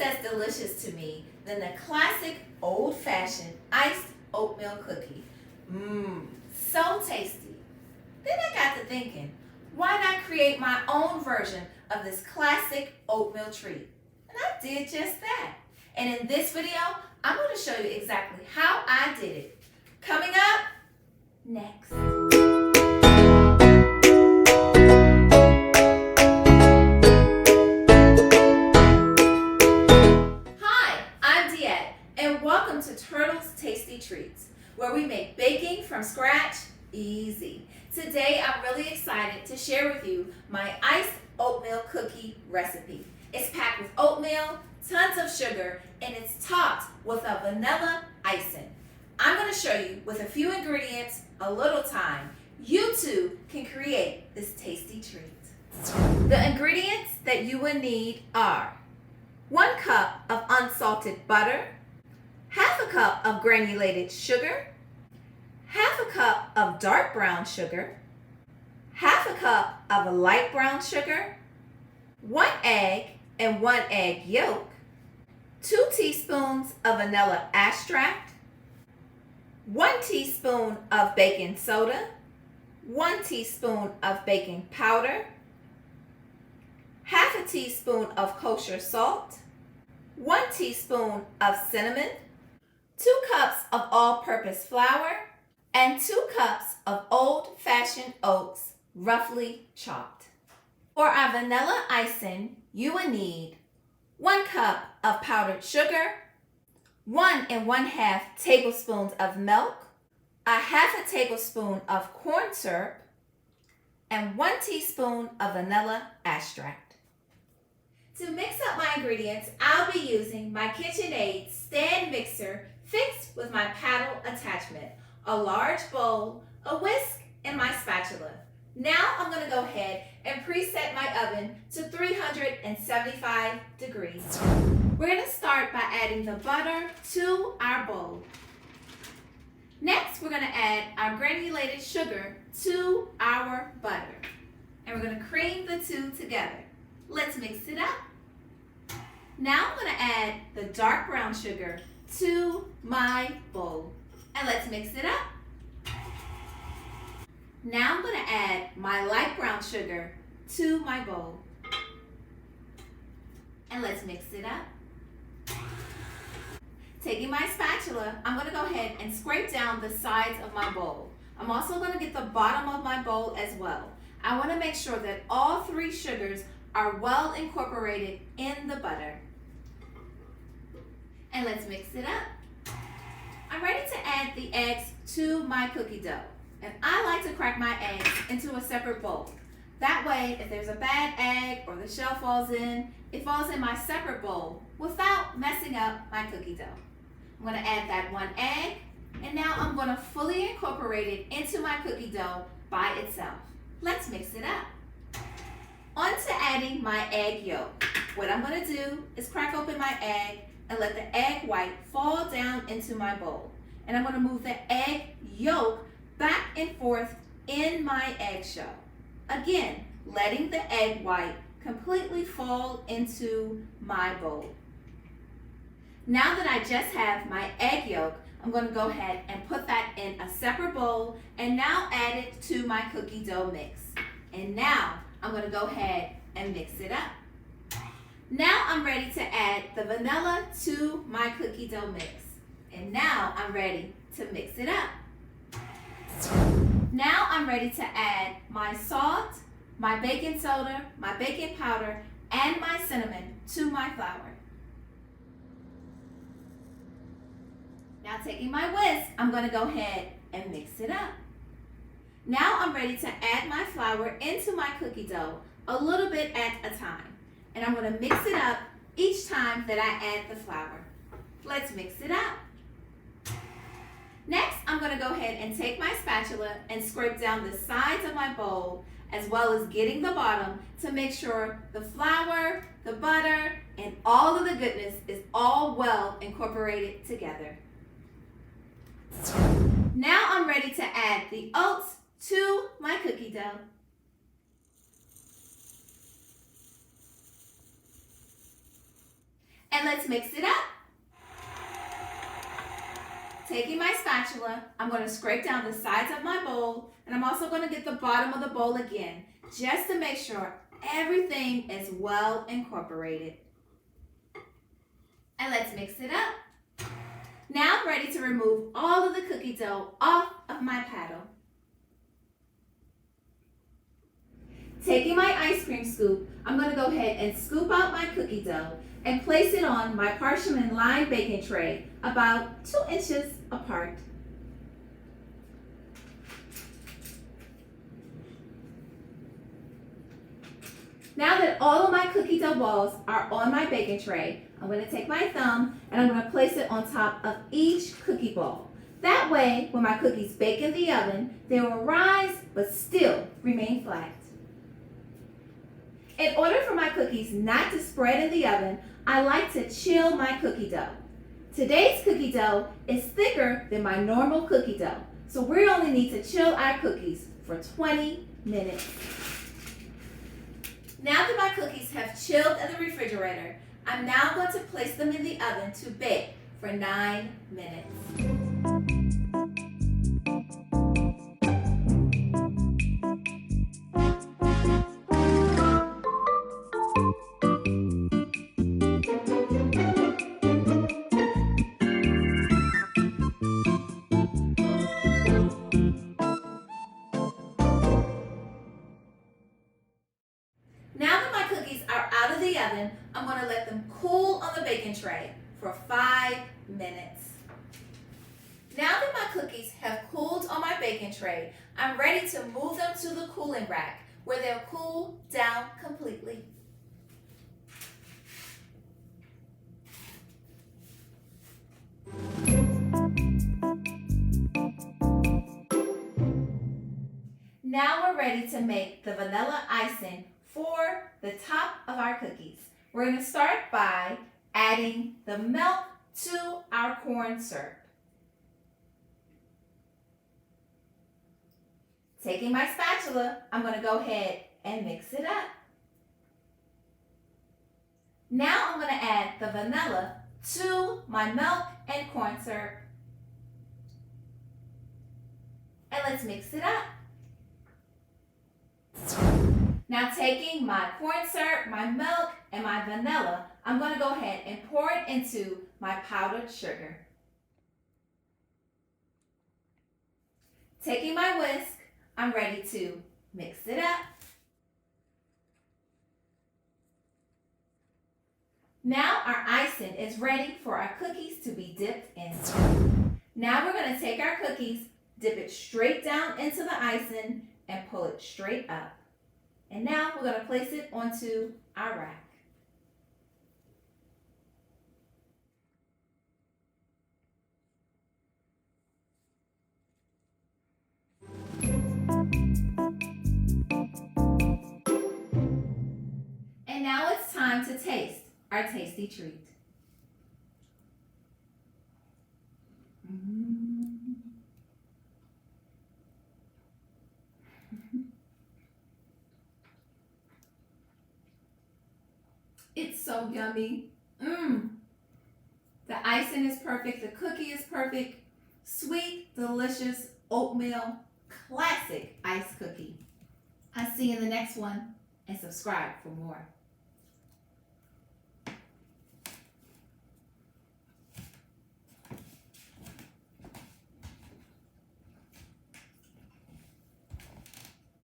as delicious to me than the classic Old Fashioned Iced Oatmeal Cookie. So tasty. Then I got to thinking, why not create my own version of this classic oatmeal treat? And I did just that. And in this video, I'm going to show you exactly how I did it. Coming up next. Welcome to Turtles Tasty Treats, where we make baking from scratch easy. Today, I'm really excited to share with you my Iced Oatmeal Cookie recipe. It's packed with oatmeal, tons of sugar, and it's topped with a vanilla icing. I'm going to show you with a few ingredients, a little time, you too can create this tasty treat. The ingredients that you will need are 1 cup of unsalted butter, half a cup of granulated sugar, half a cup of dark brown sugar, half a cup of light brown sugar, 1 egg and 1 egg yolk, 2 teaspoons of vanilla extract, 1 teaspoon of baking soda, 1 teaspoon of baking powder, half a teaspoon of kosher salt, 1 teaspoon of cinnamon, 2 cups of all-purpose flour, and 2 cups of Old Fashioned Oats, roughly chopped. For our vanilla icing, you will need 1 cup of powdered sugar, 1 1/2 tablespoons of milk, a 1/2 tablespoon of corn syrup, and 1 teaspoon of vanilla extract. To mix up my ingredients, I'll be using my KitchenAid stand mixer fixed with my paddle attachment, a large bowl, a whisk, and my spatula. Now I'm going to go ahead and preset my oven to 375 degrees. We're going to start by adding the butter to our bowl. Next, we're going to add our granulated sugar to our butter. And we're going to cream the two together. Let's mix it up. Now I'm going to add the dark brown sugar to my bowl. And let's mix it up. Now I'm going to add my light brown sugar to my bowl. And let's mix it up. Taking my spatula, I'm going to go ahead and scrape down the sides of my bowl. I'm also going to get the bottom of my bowl as well. I want to make sure that all 3 sugars are well incorporated in the butter. And let's mix it up. I'm ready to add the eggs to my cookie dough. And I like to crack my eggs into a separate bowl. That way, if there's a bad egg or the shell falls in, it falls in my separate bowl without messing up my cookie dough. I'm going to add that 1 egg, and now I'm going to fully incorporate it into my cookie dough by itself. Let's mix it up. On to adding my egg yolk. What I'm going to do is crack open my egg and let the egg white fall down into my bowl. And I'm going to move the egg yolk back and forth in my eggshell. Again, letting the egg white completely fall into my bowl. Now that I just have my egg yolk, I'm going to go ahead and put that in a separate bowl and now add it to my cookie dough mix. And now I'm going to go ahead and mix it up. Now I'm ready to add the vanilla to my cookie dough mix. And now I'm ready to mix it up. Now I'm ready to add my salt, my baking soda, my baking powder, and my cinnamon to my flour. Now taking my whisk, I'm going to go ahead and mix it up. Now I'm ready to add my flour into my cookie dough a little bit at a time. And I'm going to mix it up each time that I add the flour. Let's mix it up. Next, I'm going to go ahead and take my spatula and scrape down the sides of my bowl as well as getting the bottom to make sure the flour, the butter, and all of the goodness is all well incorporated together. Now I'm ready to add the oats to my cookie dough. And And let's mix it up. Taking my spatula, I'm going to scrape down the sides of my bowl, and I'm also going to get the bottom of the bowl again, just to make sure everything is well incorporated. And let's mix it up. Now I'm ready to remove all of the cookie dough off of my paddle. Taking my ice cream scoop, I'm going to go ahead and scoop out my cookie dough and place it on my parchment lined baking tray about 2 inches apart. Now that all of my cookie dough balls are on my baking tray, I'm going to take my thumb and I'm going to place it on top of each cookie ball. That way, when my cookies bake in the oven, they will rise but still remain flat. In order for my cookies not to spread in the oven, I like to chill my cookie dough. Today's cookie dough is thicker than my normal cookie dough, so we only need to chill our cookies for 20 minutes. Now that my cookies have chilled in the refrigerator, I'm now going to place them in the oven to bake for 9 minutes. Now that my cookies are out of the oven, I'm going to let them cool on the baking tray for 5 minutes. Now that my cookies have cooled on my baking tray, I'm ready to move them to the cooling rack where they'll cool down completely. Now we're ready to make the vanilla icing for the top of our cookies. We're going to start by adding the milk to our corn syrup. Taking my spatula, I'm going to go ahead and mix it up. Now I'm going to add the vanilla to my milk and corn syrup. And let's mix it up. Now taking my corn syrup, my milk, and my vanilla, I'm going to go ahead and pour it into my powdered sugar. Taking my whisk, I'm ready to mix it up. Now our icing is ready for our cookies to be dipped in. Now we're going to take our cookies, dip it straight down into the icing, and pull it straight up. And now we're going to place it onto our rack. And now it's time to taste our tasty treat. It's so yummy. The icing is perfect. The cookie is perfect. Sweet, delicious oatmeal classic iced cookie. I'll see you in the next one, and subscribe for more.